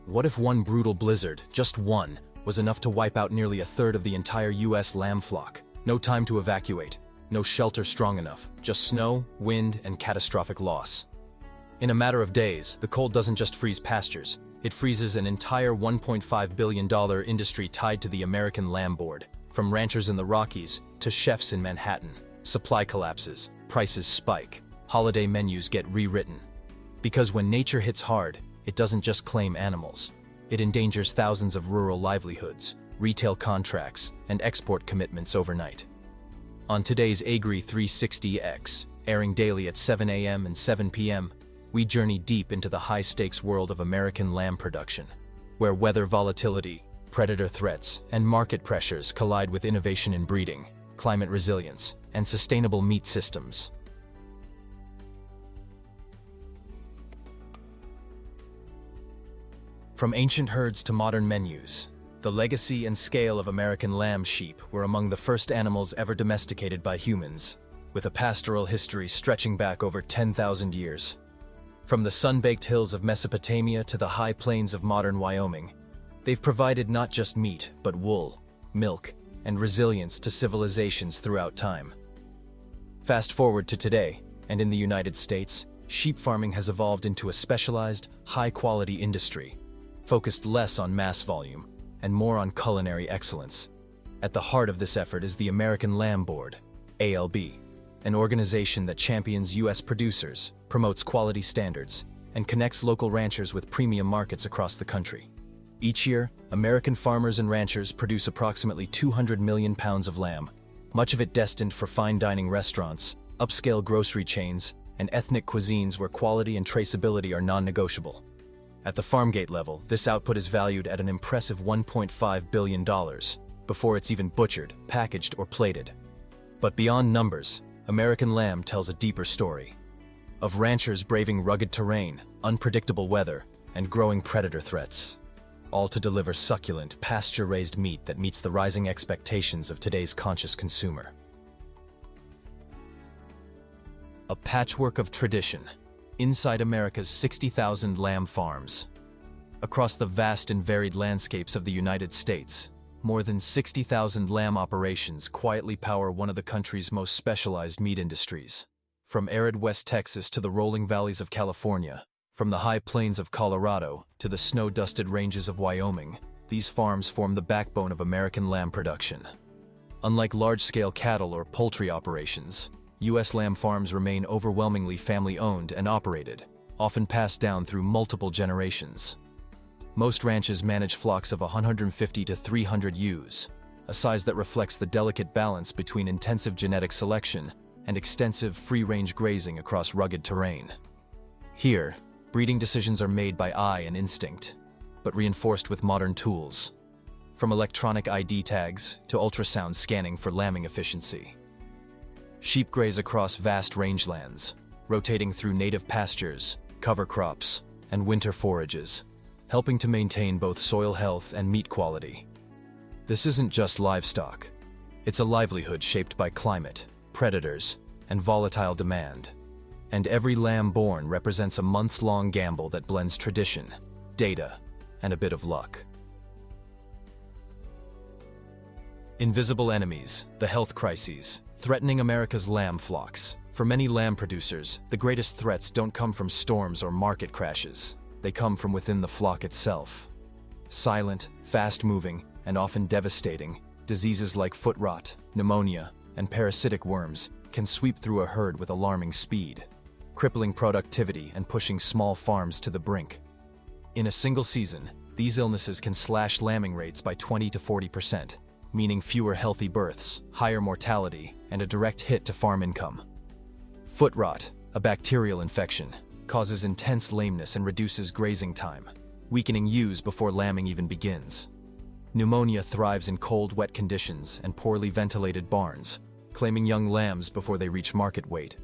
What if one brutal blizzard, just one, was enough to wipe out nearly a third of the entire US lamb flock? No time to evacuate, no shelter strong enough, just snow, wind, and catastrophic loss. In a matter of days, the cold doesn't just freeze pastures, it freezes an entire $1.5 billion industry tied to the American Lamb Board. From ranchers in the Rockies to chefs in Manhattan, supply collapses, prices spike, holiday menus get rewritten. Because when nature hits hard, it doesn't just claim animals. It endangers thousands of rural livelihoods, retail contracts, and export commitments overnight. On today's AGRI 360X, airing daily at 7 a.m. and 7 p.m., we journey deep into the high-stakes world of American lamb production, where weather volatility, predator threats, and market pressures collide with innovation in breeding, climate resilience, and sustainable meat systems. From ancient herds to modern menus, the legacy and scale of American lamb sheep were among the first animals ever domesticated by humans, with a pastoral history stretching back over 10,000 years. From the sun-baked hills of Mesopotamia to the high plains of modern Wyoming, they've provided not just meat, but wool, milk, and resilience to civilizations throughout time. Fast forward to today, and in the United States, sheep farming has evolved into a specialized, high-quality industry, focused less on mass volume and more on culinary excellence. At the heart of this effort is the American Lamb Board, ALB, an organization that champions U.S. producers, promotes quality standards, and connects local ranchers with premium markets across the country. Each year, American farmers and ranchers produce approximately 200 million pounds of lamb, much of it destined for fine dining restaurants, upscale grocery chains, and ethnic cuisines where quality and traceability are non-negotiable. At the farmgate level, this output is valued at an impressive $1.5 billion before it's even butchered, packaged, or plated. But beyond numbers, American lamb tells a deeper story. Of ranchers braving rugged terrain, unpredictable weather, and growing predator threats, all to deliver succulent, pasture-raised meat that meets the rising expectations of today's conscious consumer. A patchwork of tradition inside America's 60,000 lamb farms. Across the vast and varied landscapes of the United States, more than 60,000 lamb operations quietly power one of the country's most specialized meat industries. From arid West Texas to the rolling valleys of California, from the high plains of Colorado to the snow-dusted ranges of Wyoming, these farms form the backbone of American lamb production. Unlike large-scale cattle or poultry operations, U.S. lamb farms remain overwhelmingly family-owned and operated, often passed down through multiple generations. Most ranches manage flocks of 150 to 300 ewes, a size that reflects the delicate balance between intensive genetic selection and extensive free-range grazing across rugged terrain. Here, breeding decisions are made by eye and instinct, but reinforced with modern tools, from electronic ID tags to ultrasound scanning for lambing efficiency. Sheep graze across vast rangelands, rotating through native pastures, cover crops, and winter forages, helping to maintain both soil health and meat quality. This isn't just livestock. It's a livelihood shaped by climate, predators, and volatile demand. And every lamb born represents a months-long gamble that blends tradition, data, and a bit of luck. Invisible enemies, the health crises, threatening America's lamb flocks. For many lamb producers, the greatest threats don't come from storms or market crashes. They come from within the flock itself. Silent, fast-moving, and often devastating, diseases like foot rot, pneumonia, and parasitic worms can sweep through a herd with alarming speed, crippling productivity and pushing small farms to the brink. In a single season, these illnesses can slash lambing rates by 20 to 40%, meaning fewer healthy births, higher mortality, and a direct hit to farm income. Foot rot, a bacterial infection, causes intense lameness and reduces grazing time, weakening ewes before lambing even begins. Pneumonia thrives in cold, wet conditions and poorly ventilated barns, claiming young lambs before they reach market weight.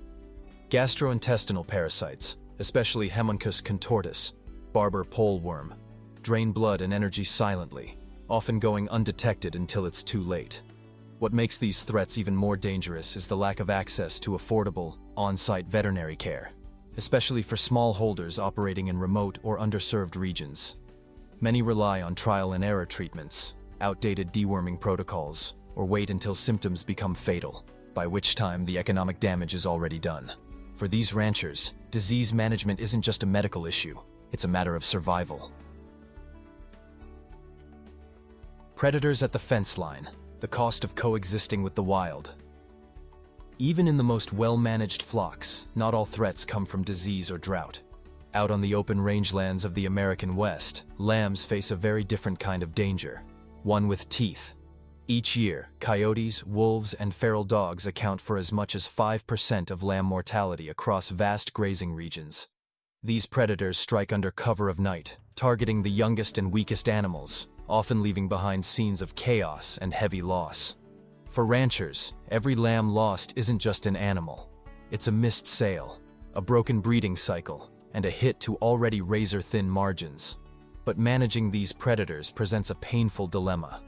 Gastrointestinal parasites, especially Haemonchus contortus, barber pole worm, drain blood and energy silently, often going undetected until it's too late. What makes these threats even more dangerous is the lack of access to affordable, on-site veterinary care, especially for smallholders operating in remote or underserved regions. Many rely on trial and error treatments, outdated deworming protocols, or wait until symptoms become fatal, by which time the economic damage is already done. For these ranchers, disease management isn't just a medical issue, it's a matter of survival. Predators at the fence line, the cost of coexisting with the wild. Even in the most well-managed flocks, not all threats come from disease or drought. Out on the open rangelands of the American West, lambs face a very different kind of danger, one with teeth. Each year, coyotes, wolves, and feral dogs account for as much as 5% of lamb mortality across vast grazing regions. These predators strike under cover of night, targeting the youngest and weakest animals, often leaving behind scenes of chaos and heavy loss. For ranchers, every lamb lost isn't just an animal. It's a missed sale, a broken breeding cycle, and a hit to already razor-thin margins. But managing these predators presents a painful dilemma.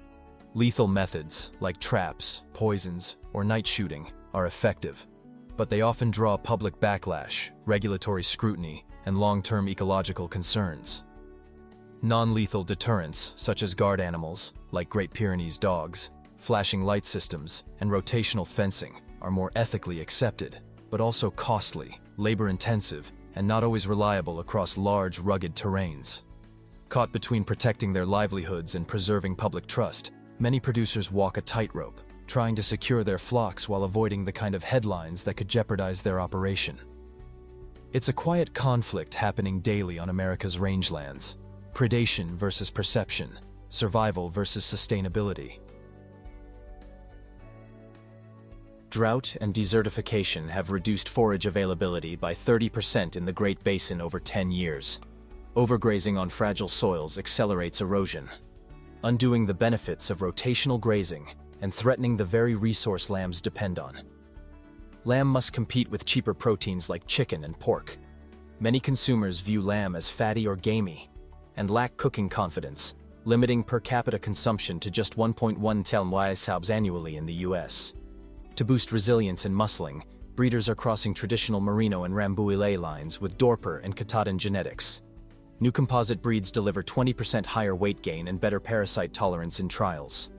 Lethal methods, like traps, poisons, or night shooting, are effective, but they often draw public backlash, regulatory scrutiny, and long-term ecological concerns. Non-lethal deterrents, such as guard animals, like Great Pyrenees dogs, flashing light systems, and rotational fencing, are more ethically accepted, but also costly, labor-intensive, and not always reliable across large, rugged terrains. Caught between protecting their livelihoods and preserving public trust, many producers walk a tightrope, trying to secure their flocks while avoiding the kind of headlines that could jeopardize their operation. It's a quiet conflict happening daily on America's rangelands. Predation versus perception, survival versus sustainability. Drought and desertification have reduced forage availability by 30% in the Great Basin over 10 years. Overgrazing on fragile soils accelerates erosion, undoing the benefits of rotational grazing and threatening the very resource lambs depend on. Lamb must compete with cheaper proteins like chicken and pork. Many consumers view lamb as fatty or gamey and lack cooking confidence, limiting per capita consumption to just 1.1 tons annually in the US. To boost resilience and muscling, breeders are crossing traditional Merino and Rambouillet lines with Dorper and Katahdin genetics. New composite breeds deliver 20% higher weight gain and better parasite tolerance in trials.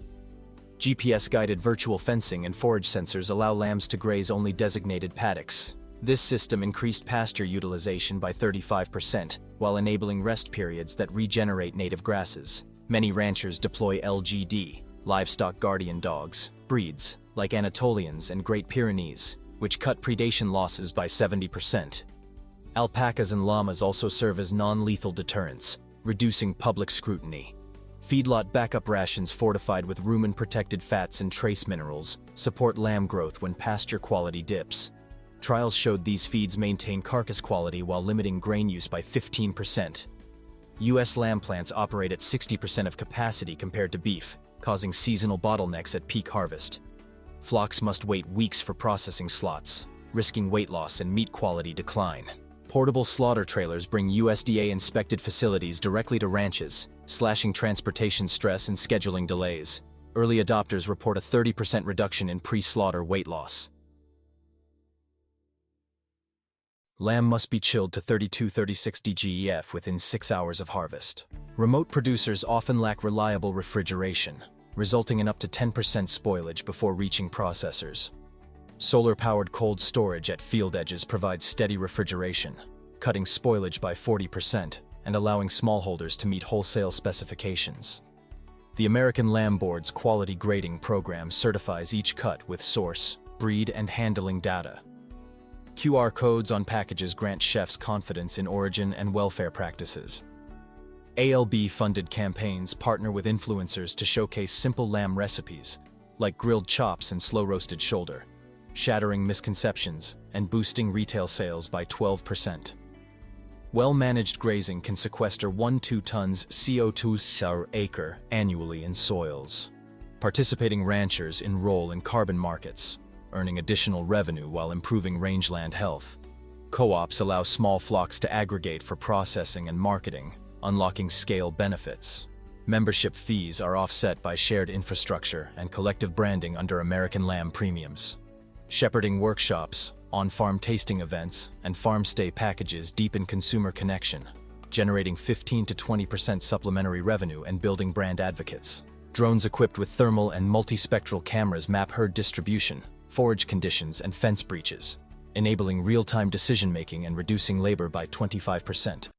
GPS-guided virtual fencing and forage sensors allow lambs to graze only designated paddocks. This system increased pasture utilization by 35%, while enabling rest periods that regenerate native grasses. Many ranchers deploy LGD, livestock guardian dogs, breeds like Anatolians and Great Pyrenees, which cut predation losses by 70%. Alpacas and llamas also serve as non-lethal deterrents, reducing public scrutiny. Feedlot backup rations fortified with rumen-protected fats and trace minerals support lamb growth when pasture quality dips. Trials showed these feeds maintain carcass quality while limiting grain use by 15%. U.S. lamb plants operate at 60% of capacity compared to beef, causing seasonal bottlenecks at peak harvest. Flocks must wait weeks for processing slots, risking weight loss and meat quality decline. Portable slaughter trailers bring USDA-inspected facilities directly to ranches, slashing transportation stress and scheduling delays. Early adopters report a 30% reduction in pre-slaughter weight loss. Lamb must be chilled to 32-36 DGEF within 6 hours of harvest. Remote producers often lack reliable refrigeration, resulting in up to 10% spoilage before reaching processors. Solar-powered cold storage at field edges provides steady refrigeration, cutting spoilage by 40% and allowing smallholders to meet wholesale specifications. The American Lamb Board's quality grading program certifies each cut with source, breed, and handling data. QR codes on packages grant chefs confidence in origin and welfare practices. ALB-funded campaigns partner with influencers to showcase simple lamb recipes, like grilled chops and slow-roasted shoulder, shattering misconceptions and boosting retail sales by 12%. Well-managed grazing can sequester 1-2 tons CO2 per acre annually in soils. Participating ranchers enroll in carbon markets, earning additional revenue while improving rangeland health. Co-ops allow small flocks to aggregate for processing and marketing, unlocking scale benefits. Membership fees are offset by shared infrastructure and collective branding under American Lamb premiums. Shepherding workshops, on-farm tasting events, and farm stay packages deepen consumer connection. generating 15 to 20% supplementary revenue and building brand advocates. Drones equipped with thermal and multispectral cameras map herd distribution, forage conditions, and fence breaches, enabling real-time decision-making and reducing labor by 25%.